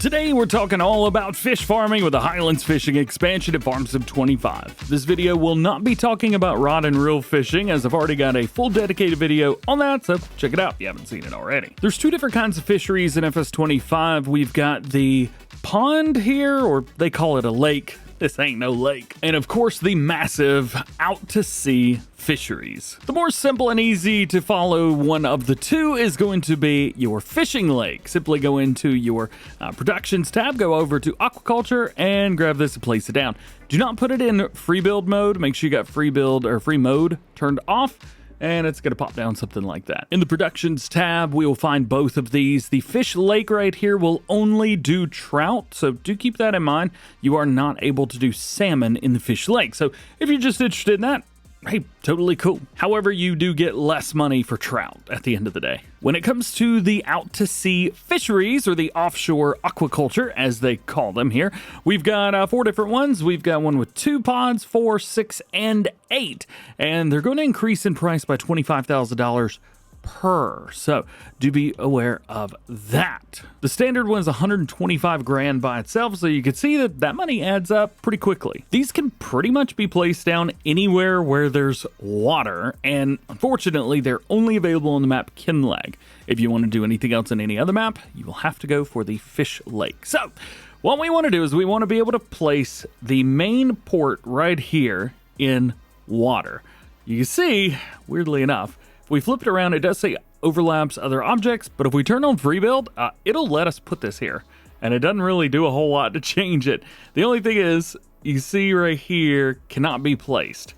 Today we're talking all about fish farming with the Highlands fishing expansion at Farm Sim 25. This video will not be talking about rod and reel fishing, as I've already got a full dedicated video on that, so check it out if you haven't seen it already. There's two different kinds of fisheries in FS25. We've got the pond here, or they call it a lake. This ain't no lake. And of course, the massive out-to-sea fisheries. The more simple and easy to follow one of the two is going to be your fishing lake. Simply go into your productions tab, go over to aquaculture, and grab this and place it down. Do not put it in free build mode. Make sure you got free build or free mode turned off, and it's going to pop down something like that. In the Productions tab, we will find both of these. The fish lake right here will only do trout, so do keep that in mind. You are not able to do salmon in the fish lake. So if you're just interested in that, hey, totally cool. However, you do get less money for trout at the end of the day. When it comes to the out-to-sea fisheries, or the offshore aquaculture, as they call them here, we've got 4 different ones. We've got one with 2 pods, 4, 6, and 8. And they're going to increase in price by $25,000 per. So do be aware of that. The standard one is 125 grand by itself, so you can see that that money adds up pretty quickly. These can pretty much be placed down anywhere where there's water, and unfortunately they're only available on the map Kinlag. If you want to do anything else on any other map, you will have to go for the fish lake. So what we want to do is we want to be able to place the main port right here in water. You can see, weirdly enough, we flip it around, it does say overlaps other objects, but if we turn on free build, it'll let us put this here. And it doesn't really do a whole lot to change it. The only thing is, you see right here, cannot be placed.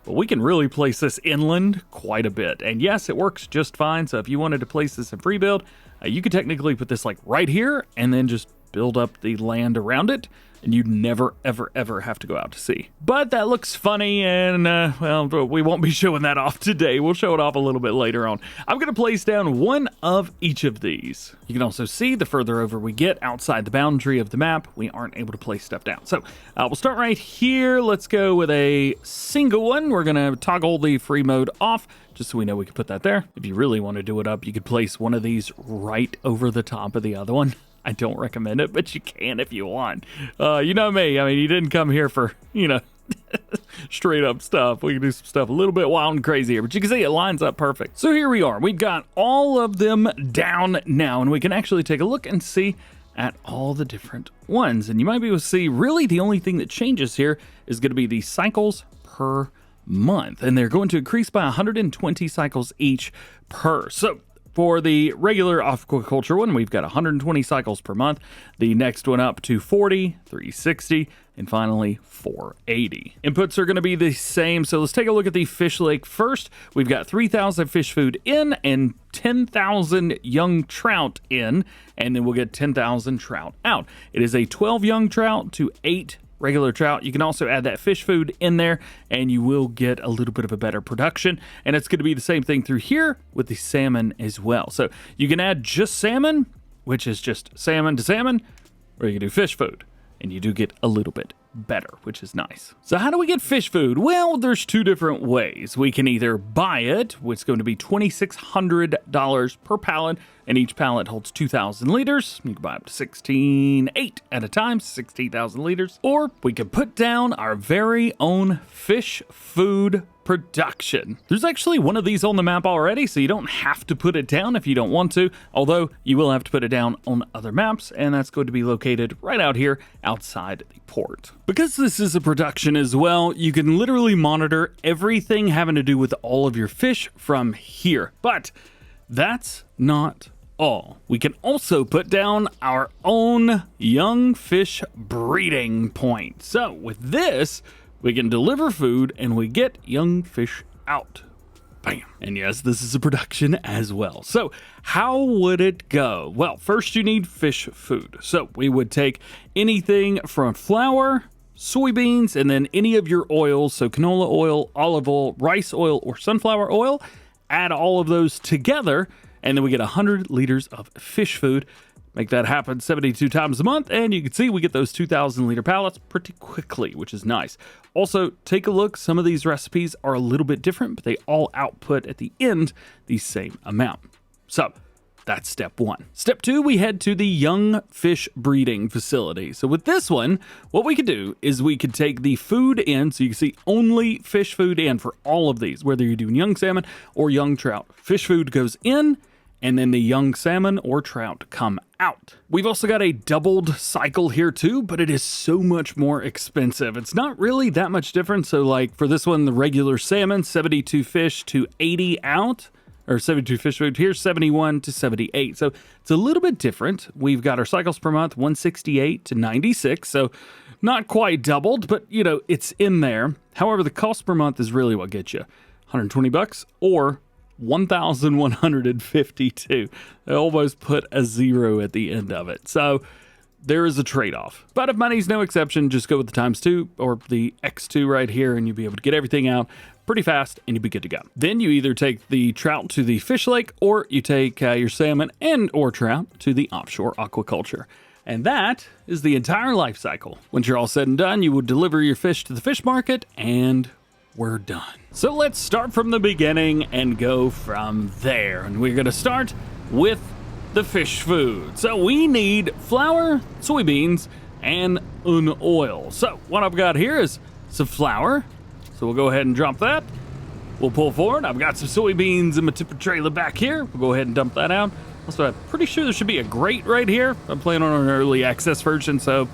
But we can really place this inland quite a bit. And yes, it works just fine. So if you wanted to place this in free build, you could technically put this like right here and then just build up the land around it, and you'd never, ever, ever have to go out to sea. But that looks funny, and, well, we won't be showing that off today. We'll show it off a little bit later on. I'm going to place down one of each of these. You can also see the further over we get outside the boundary of the map, we aren't able to place stuff down. So we'll start right here. Let's go with a single one. We're going to toggle the free mode off, just so we know we can put that there. If you really want to do it up, you could place one of these right over the top of the other one. I don't recommend it, but you can if you want. You know me. I mean, you didn't come here for, straight up stuff. We can do some stuff a little bit wild and crazy here, but you can see it lines up perfect. So here we are. We've got all of them down now, and we can actually take a look and see at all the different ones. And you might be able to see, really the only thing that changes here is going to be the cycles per month. And they're going to increase by 120 cycles each per. So for the regular aquaculture one, we've got 120 cycles per month. The next one up to 40, 360, and finally 480. Inputs are going to be the same, so let's take a look at the fish lake first. We've got 3,000 fish food in and 10,000 young trout in, and then we'll get 10,000 trout out. It is a 12 young trout to 8 regular trout. You can also add that fish food in there, and you will get a little bit of a better production. And it's going to be the same thing through here with the salmon as well. So you can add just salmon, which is just salmon to salmon, or you can do fish food, and you do get a little bit better, which is nice. So how do we get fish food? Well, there's 2 different ways. We can either buy it, which is going to be $2,600 per pallet, and each pallet holds 2,000 liters. You can buy up to 8 at a time, 16,000 liters. Or we can put down our very own fish food production. There's actually one of these on the map already, so you don't have to put it down if you don't want to, although you will have to put it down on other maps, and that's going to be located right out here outside the port. Because this is a production as well, you can literally monitor everything having to do with all of your fish from here. But that's not all. We can also put down our own young fish breeding point. So with this, we can deliver food and we get young fish out. Bam. And yes, this is a production as well. So how would it go? Well, first you need fish food. So we would take anything from flour, soybeans, and then any of your oils. So canola oil, olive oil, rice oil, or sunflower oil. Add all of those together, and then we get 100 liters of fish food. Make that happen 72 times a month, and you can see we get those 2,000 liter pallets pretty quickly, which is nice. Also, take a look. Some of these recipes are a little bit different, but they all output at the end the same amount. So That's step 1. Step 2, we head to the young fish breeding facility. So with this one, what we could do is we could take the food in, so you can see only fish food in for all of these, whether you're doing young salmon or young trout. Fish food goes in, and then the young salmon or trout come out. We've also got a doubled cycle here too, but it is so much more expensive. It's not really that much different. So like for this one, the regular salmon, 72 fish to 80 out, or 72 fish food, here's 71 to 78. So it's a little bit different. We've got our cycles per month, 168 to 96. So not quite doubled, but you know, it's in there. However, the cost per month is really what gets you. 120 bucks or 1,152. They almost put a 0 at the end of it. So there is a trade-off. But if money's no exception, just go with the ×2 or the X2 right here, and you'll be able to get everything out pretty fast, and you'll be good to go. Then you either take the trout to the fish lake, or you take your salmon and or trout to the offshore aquaculture. And that is the entire life cycle. Once you're all said and done, you will deliver your fish to the fish market, and we're done. So let's start from the beginning and go from there. And we're gonna start with the fish food. So we need flour, soybeans, and an oil. So what I've got here is some flour. So we'll go ahead and drop that. We'll pull forward. I've got some soybeans in my tipper trailer back here. We'll go ahead and dump that out. Also, I'm pretty sure there should be a grate right here. I'm playing on an early access version, so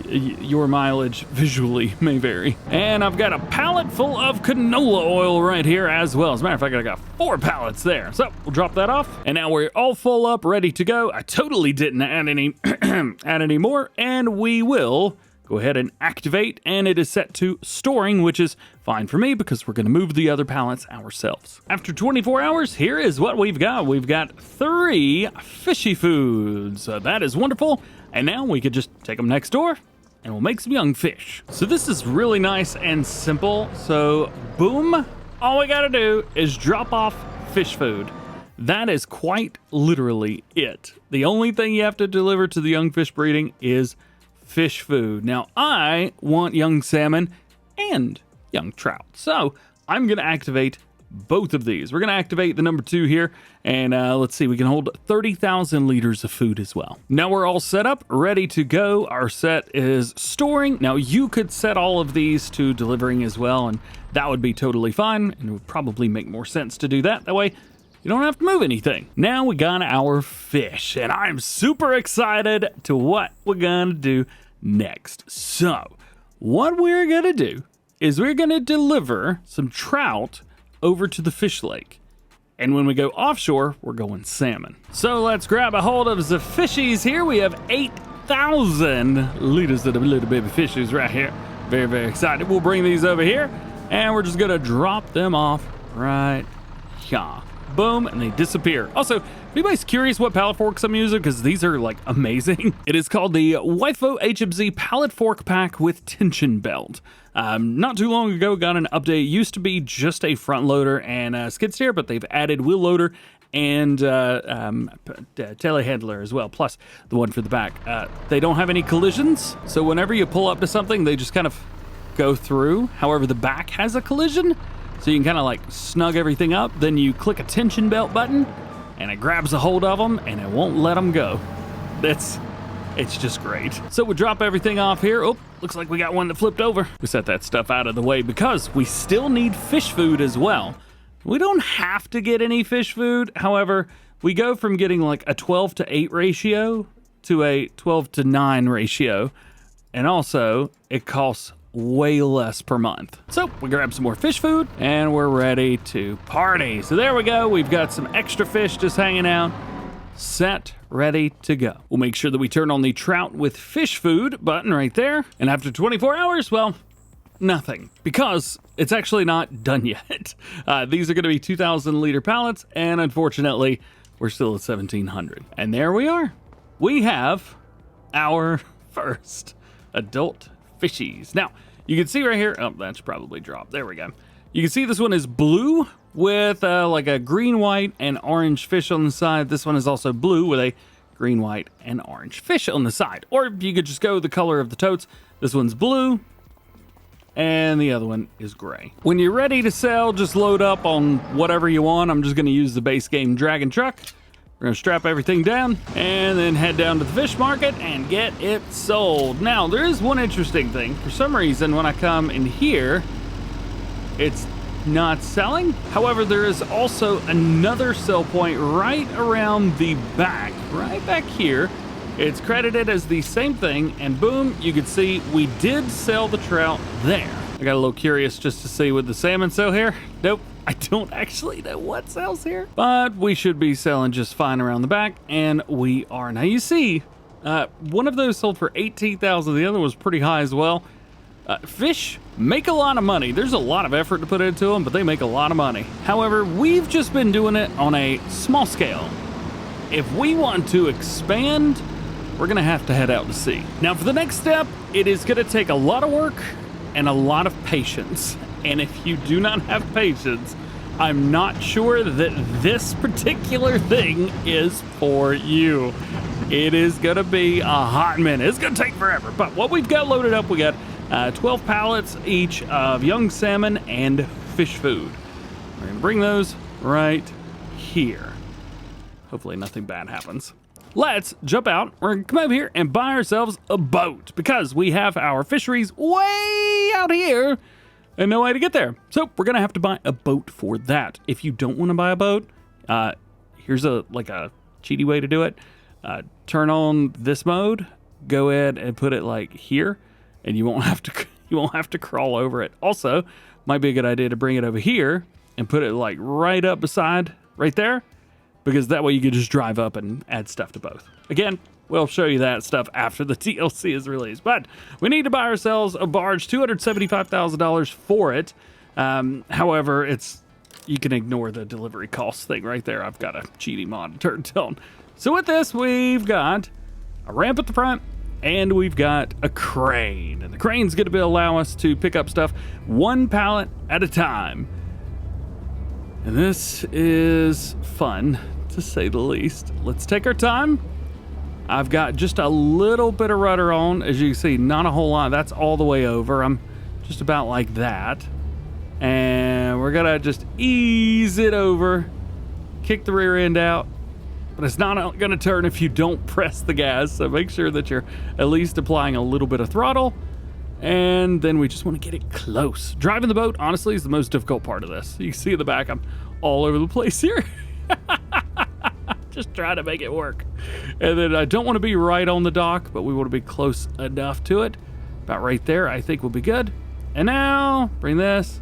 your mileage visually may vary. And I've got a pallet full of canola oil right here as well. As a matter of fact, I got 4 pallets there. So we'll drop that off. And now we're all full up, ready to go. I totally didn't add any add any more. And we will go ahead and activate. And it is set to storing, which is fine for me because we're going to move the other pallets ourselves. After 24 hours, here is what we've got. We've got 3 fishy foods. So that is wonderful. And now we could just take them next door and we'll make some young fish. So this is really nice and simple. So boom, all we gotta do is drop off fish food. That is quite literally it. The only thing you have to deliver to the young fish breeding is fish food. Now I want young salmon and young trout. So I'm gonna activate both of these. We're going to activate the number 2 here, and let's see, we can hold 30,000 liters of food as well. Now we're all set up, ready to go. Our set is storing. Now you could set all of these to delivering as well, and that would be totally fine, and it would probably make more sense to do that. That way you don't have to move anything. Now we got our fish, and I'm super excited to what we're going to do next. So what we're going to do is we're going to deliver some trout over to the fish lake. And when we go offshore, we're going salmon. So let's grab a hold of the fishies here. We have 8,000 liters of the little baby fishies right here. Very, very excited. We'll bring these over here and we're just gonna drop them off right here. Boom, and they disappear. Also, if anybody's curious what pallet forks I'm using, because these are like amazing. It is called the Wifo HMZ pallet fork pack with tension belt. Not too long ago, got an update. It used to be just a front loader and a skid steer, but they've added wheel loader and telehandler as well, plus the one for the back. They don't have any collisions, so whenever you pull up to something, they just kind of go through. However, the back has a collision, so you can kind of like snug everything up. Then you click a tension belt button, and it grabs a hold of them, and it won't let them go. It's just great. So we drop everything off here. Oh, looks like we got one that flipped over. We set that stuff out of the way because we still need fish food as well. We don't have to get any fish food. However, we go from getting like a 12:8 ratio to a 12:9 ratio. And also, it costs way less per month. So we grab some more fish food and we're ready to party. So there we go. We've got some extra fish just hanging out. Set, ready to go. We'll make sure that we turn on the trout with fish food button right there. And after 24 hours, well, nothing, because it's actually not done yet. These are going to be 2,000 liter pallets, and unfortunately, we're still at 1,700. And there we are. We have our first adult fishies. Now, you can see right here, oh, that's probably dropped. There we go. You can see this one is blue with like a green, white, and orange fish on the side. This one is also blue with a green, white, and orange fish on the side. Or you could just go the color of the totes. This one's blue, and the other one is gray. When you're ready to sell, just load up on whatever you want. I'm just gonna use the base game Dragon Truck. We're gonna strap everything down and then head down to the fish market and get it sold. Now, there is one interesting thing. For some reason, when I come in here, it's not selling. However, there is also another sell point right around the back, right back here. It's credited as the same thing, and boom, you can see we did sell the trout there. I got a little curious just to see what the salmon sell here. Nope, I don't actually know what sells here, but we should be selling just fine around the back, and we are. Now you see, one of those sold for $18,000. The other was pretty high as well. Fish make a lot of money. There's a lot of effort to put into them, but they make a lot of money. However, we've just been doing it on a small scale. If we want to expand, we're gonna have to head out to sea. Now for the next step, it is gonna take a lot of work and a lot of patience. And if you do not have patience, I'm not sure that this particular thing is for you. It is gonna be a hot minute. It's gonna take forever. But what we've got loaded up, we got 12 pallets each of young salmon and fish food. We're gonna bring those right here. Hopefully nothing bad happens. Let's jump out. We're gonna come over here and buy ourselves a boat because we have our fisheries way out here and no way to get there. So we're gonna have to buy a boat for that. If you don't want to buy a boat, here's a cheaty way to do it. Turn on this mode, go ahead and put it like here, and you won't have to crawl over it. Also, might be a good idea to bring it over here and put it like right up beside right there, because that way you can just drive up and add stuff to both. Again, we'll show you that stuff after the DLC is released. But we need to buy ourselves a barge, $275,000 for it. However, you can ignore the delivery cost thing right there. I've got a cheaty mod turned on. So with this, we've got a ramp at the front, and we've got a crane. And the crane's gonna allow us to pick up stuff one pallet at a time. And this is fun, to say the least. Let's take our time. I've got just a little bit of rudder on. As you can see, not a whole lot. That's all the way over. I'm just about like that. And we're gonna just ease it over, kick the rear end out. But it's not gonna turn if you don't press the gas. So make sure that you're at least applying a little bit of throttle. And then we just want to get it close. Driving the boat, honestly, is the most difficult part of this. You can see in the back, I'm all over the place here. Just trying to make it work. And then I don't want to be right on the dock, but we want to be close enough to it. About right there, I think will be good. And now, bring this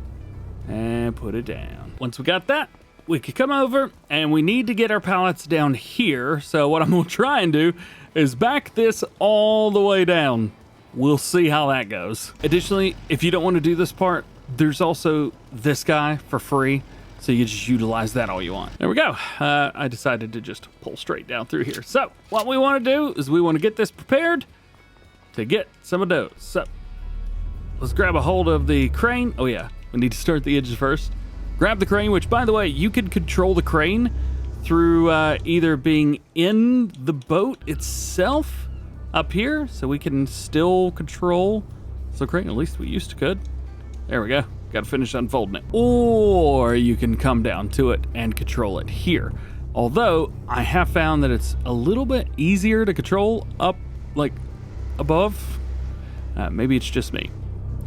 and put it down. Once we got that, we can come over, and we need to get our pallets down here. So what I'm going to try and do is back this all the way down. We'll see how that goes. Additionally, if you don't want to do this part, there's also this guy for free, so you just utilize that all you want. There we go. I decided to just pull straight down through here. So what we want to do is we want to get this prepared to get some of those. So let's grab a hold of the crane. Oh yeah, we need to start the edges first. Grab the crane, which by the way, you can control the crane through either being in the boat itself up here, so we can still control the crane. At least we used to could. There we go. Got to finish unfolding it. Or you can come down to it and control it here. Although I have found that it's a little bit easier to control up, like above. Maybe it's just me.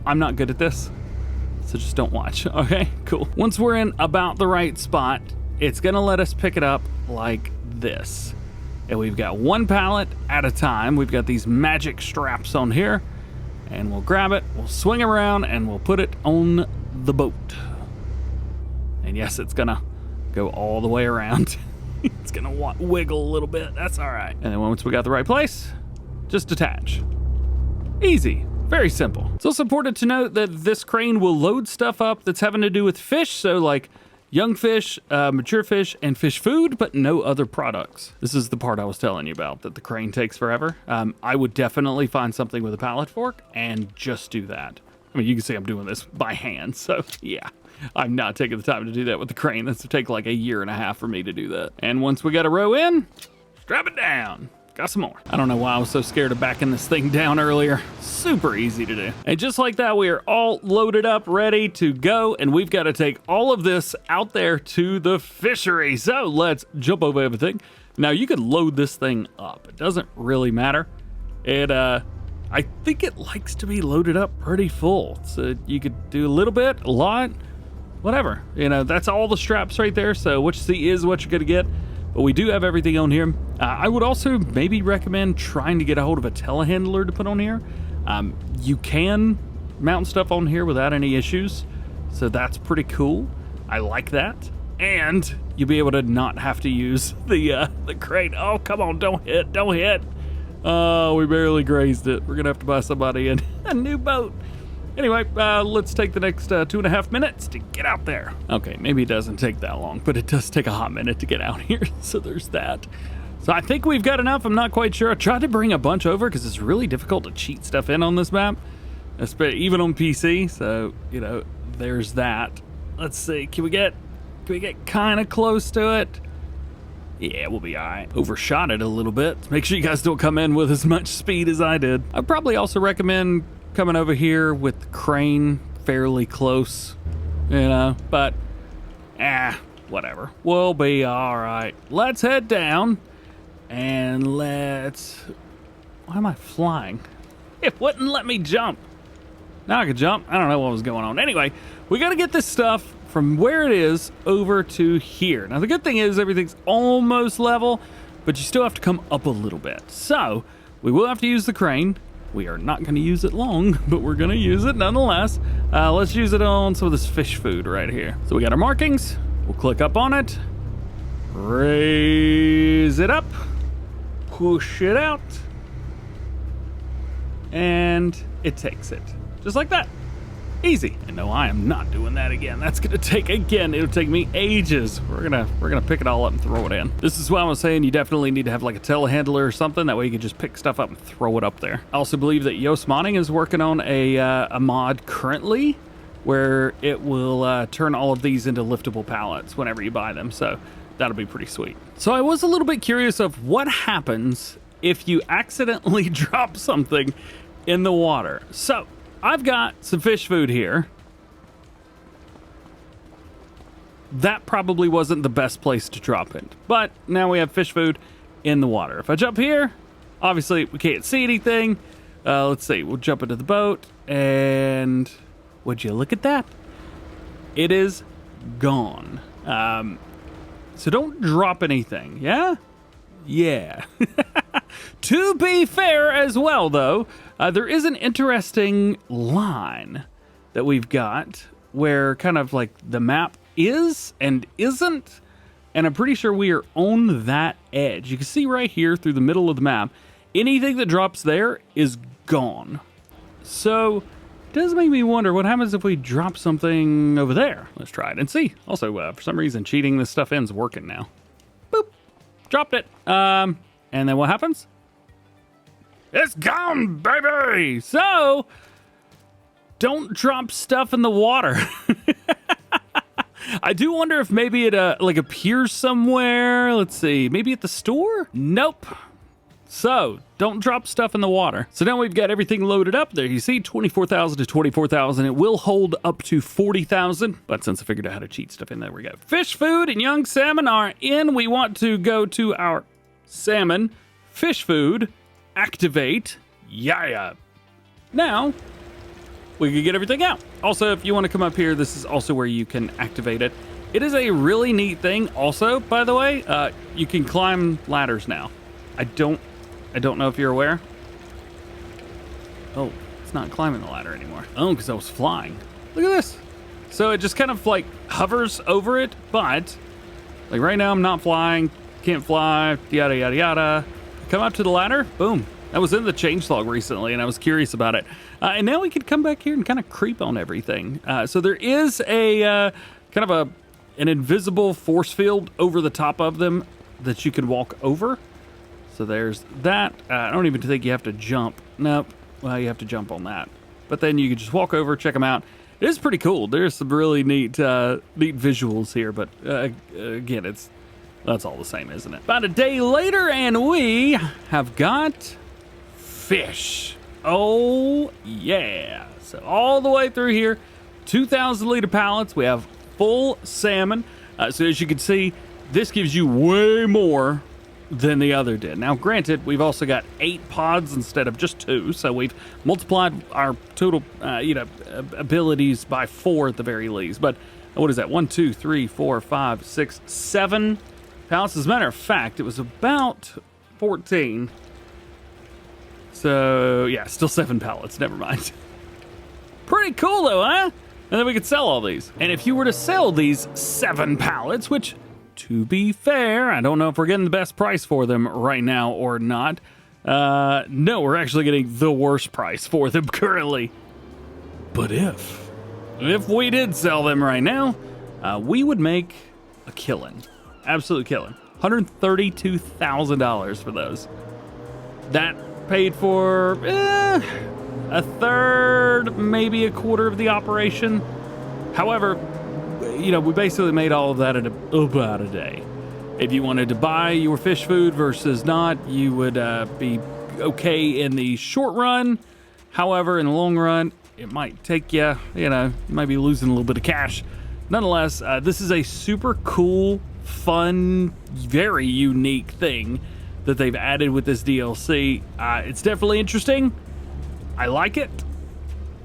I'm not good at this, so just don't watch. Okay, cool. Once we're in about the right spot, it's gonna let us pick it up like this. And we've got one pallet at a time. We've got these magic straps on here, and we'll grab it, we'll swing around, and we'll put it on the boat. And yes, it's gonna go all the way around. It's gonna wiggle a little bit, that's all right. And then once we got the right place, just detach. Easy, very simple. It's also important to note that this crane will load stuff up that's having to do with fish, so like young fish, mature fish, and fish food, but no other products. This is the part I was telling you about, that the crane takes forever. I would definitely find something with a pallet fork and just do that. I mean, you can see I'm doing this by hand, so yeah. I'm not taking the time to do that with the crane. This would take like a year and a half for me to do that. And once we got a row in, strap it down. Got some more. I don't know why I was so scared of backing this thing down earlier. Super easy to do. And just like that, we are all loaded up, ready to go. And we've got to take all of this out there to the fishery. So let's jump over everything, Now, you could load this thing up. It doesn't really matter. I think it likes to be loaded up pretty full. So you could do a little bit, a lot, whatever. You know, that's all the straps right there. So what you see is what you're going to get. But we do have everything on here. I would also maybe recommend trying to get a hold of a telehandler to put on here. You can mount stuff on here without any issues. So that's pretty cool. I like that. And you'll be able to not have to use the crane. Oh, come on, don't hit, don't hit. Oh, we barely grazed it. We're gonna have to buy somebody a new boat. Anyway, let's take the next 2.5 minutes to get out there. Okay, maybe it doesn't take that long, but it does take a hot minute to get out here. So there's that. So I think we've got enough. I'm not quite sure. I tried to bring a bunch over because it's really difficult to cheat stuff in on this map, even on PC. So, you know, there's that. Let's see. Can we get kind of close to it? Yeah, we'll be all right. Overshot it a little bit. Make sure you guys don't come in with as much speed as I did. I'd probably also recommend coming over here with the crane fairly close, you know, but whatever. We'll be all right. Let's head down and why am I flying? It wouldn't let me jump. Now I can jump. I don't know what was going on. Anyway, we got to get this stuff from where it is over to here. Now, the good thing is everything's almost level, but you still have to come up a little bit. So we will have to use the crane. We are not going to use it long, but we're going to use it nonetheless. Let's use it on some of this fish food right here. So we got our markings. We'll click up on it, raise it up, push it out, and it takes it. Just like that. Easy. And no, I am not doing that again. That's gonna take, again, it'll take me ages. We're gonna pick it all up and throw it in. This is why I was saying you definitely need to have like a telehandler or something. That way you can just pick stuff up and throw it up there. I also believe that Yoast Modding is working on a mod currently where it will turn all of these into liftable pallets whenever you buy them. So that'll be pretty sweet. So I was a little bit curious of what happens if you accidentally drop something in the water. So I've got some fish food here. That probably wasn't the best place to drop it, but now we have fish food in the water. If I jump here, obviously we can't see anything. Let's see, we'll jump into the boat, and would you look at that? It is gone. So don't drop anything, yeah? Yeah. To be fair as well, though, there is an interesting line that we've got where kind of like the map is and isn't, and I'm pretty sure we are on that edge. You can see right here through the middle of the map, anything that drops there is gone. So it does make me wonder what happens if we drop something over there. Let's try it and see. Also, for some reason, cheating this stuff in's working now. Boop. Dropped it. And then what happens? It's gone, baby! So, don't drop stuff in the water. I do wonder if maybe it like appears somewhere. Let's see, maybe at the store? Nope. So, don't drop stuff in the water. So now we've got everything loaded up there. You see, 24,000 to 24,000. It will hold up to 40,000. But since I figured out how to cheat stuff in, there we go. Fish food and young salmon are in. We want to go to our salmon, fish food, activate, yeah. Now, we can get everything out. Also, if you want to come up here, this is also where you can activate it. It is a really neat thing. Also, by the way, you can climb ladders now. I don't know if you're aware. Oh, it's not climbing the ladder anymore. Oh, because I was flying. Look at this. So it just kind of like hovers over it, but like right now I'm not flying, can't fly, yada, yada, yada. Come up to the ladder, boom. That was in the changelog recently, and I was curious about it. And now we could come back here and kind of creep on everything. So there is a kind of an invisible force field over the top of them that you can walk over. So there's that. I don't even think you have to jump. Nope. Well, you have to jump on that. But then you can just walk over, check them out. It is pretty cool. There's some really neat visuals here. But again, that's all the same, isn't it? About a day later, and we have got fish. Oh, yeah. So all the way through here, 2,000 liter pallets. We have full salmon. So as you can see, this gives you way more than the other did. Now, granted, we've also got 8 pods instead of just 2, so we've multiplied our total, abilities by 4 at the very least. But what is that? 1, 2, 3, 4, 5, 6, 7 pallets. As a matter of fact, it was about 14. So, yeah, still 7 pallets. Never mind. Pretty cool, though, huh? And then we could sell all these. And if you were to sell these 7 pallets, which, to be fair, I don't know if we're getting the best price for them right now or not. No, we're actually getting the worst price for them currently. But if we did sell them right now, we would make a killing. Absolute killing. $132,000 for those. That paid for a third, maybe a quarter of the operation. However, we basically made all of that in about a day. If you wanted to buy your fish food versus not, you would be okay in the short run. However, in the long run, it might take you, you might be losing a little bit of cash. Nonetheless, this is a super cool, fun, very unique thing that they've added with this DLC. It's definitely interesting. I like it.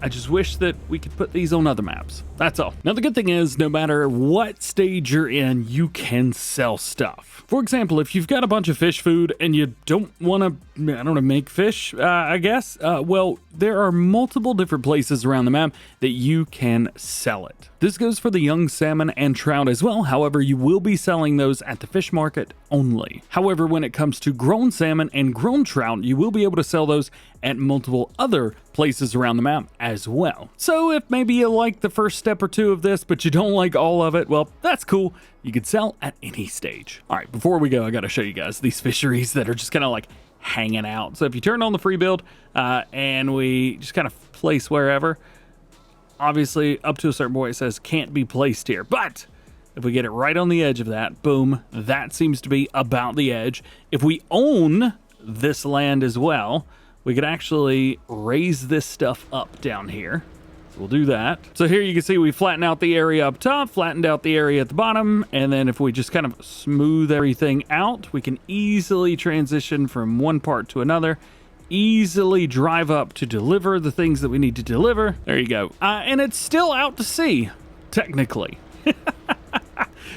I just wish that we could put these on other maps. That's all. Now, the good thing is, no matter what stage you're in, you can sell stuff. For example, if you've got a bunch of fish food and you don't want to, make fish, I guess, well, there are multiple different places around the map that you can sell it. This goes for the young salmon and trout as well. However, you will be selling those at the fish market only. However, when it comes to grown salmon and grown trout, you will be able to sell those at multiple other places around the map as well. So if maybe you like the first step or two of this, but you don't like all of it, well, that's cool. You can sell at any stage. All right, before we go, I got to show you guys these fisheries that are just kind of like hanging out. So if you turn on the free build and we just kind of place wherever, obviously up to a certain point it says can't be placed here. But if we get it right on the edge of that, boom, that seems to be about the edge. If we own this land as well, we could actually raise this stuff up down here. So we'll do that. So here you can see we flatten out the area up top, flattened out the area at the bottom, and then if we just kind of smooth everything out, we can easily transition from one part to another, easily drive up to deliver the things that we need to deliver. There you go. And it's still out to sea, technically.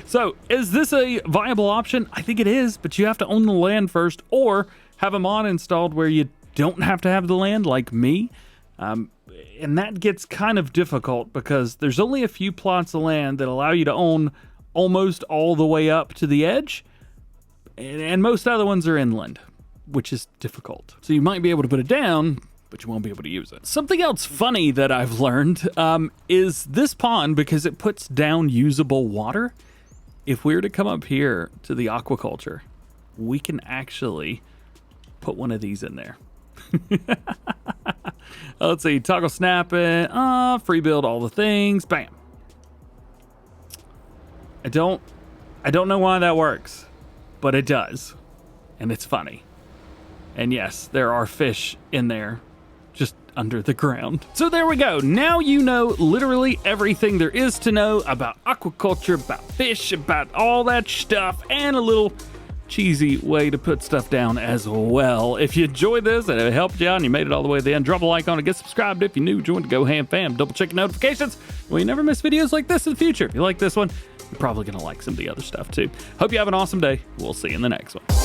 So is this a viable option? I think it is, but you have to own the land first or have a mod installed where you don't have to have the land like me. And that gets kind of difficult because there's only a few plots of land that allow you to own almost all the way up to the edge. And most other ones are inland, which is difficult. So you might be able to put it down, but you won't be able to use it. Something else funny that I've learned is this pond, because it puts down usable water. If we were to come up here to the aquaculture, we can actually put one of these in there. Let's see, toggle snapping, free build all the things, bam. I don't know why that works, but it does, and it's funny. And yes, there are fish in there, just under the ground. So there we go. Now you know literally everything there is to know about aquaculture, about fish, about all that stuff, and a little cheesy way to put stuff down as well. If you enjoyed this and it helped you out and you made it all the way to the end, drop a like on it, get subscribed if you're new, join the DjGoHam fam, double check your notifications so you never miss videos like this in the future. If you like this one, you're probably gonna like some of the other stuff too. Hope you have an awesome day. We'll see you in the next one.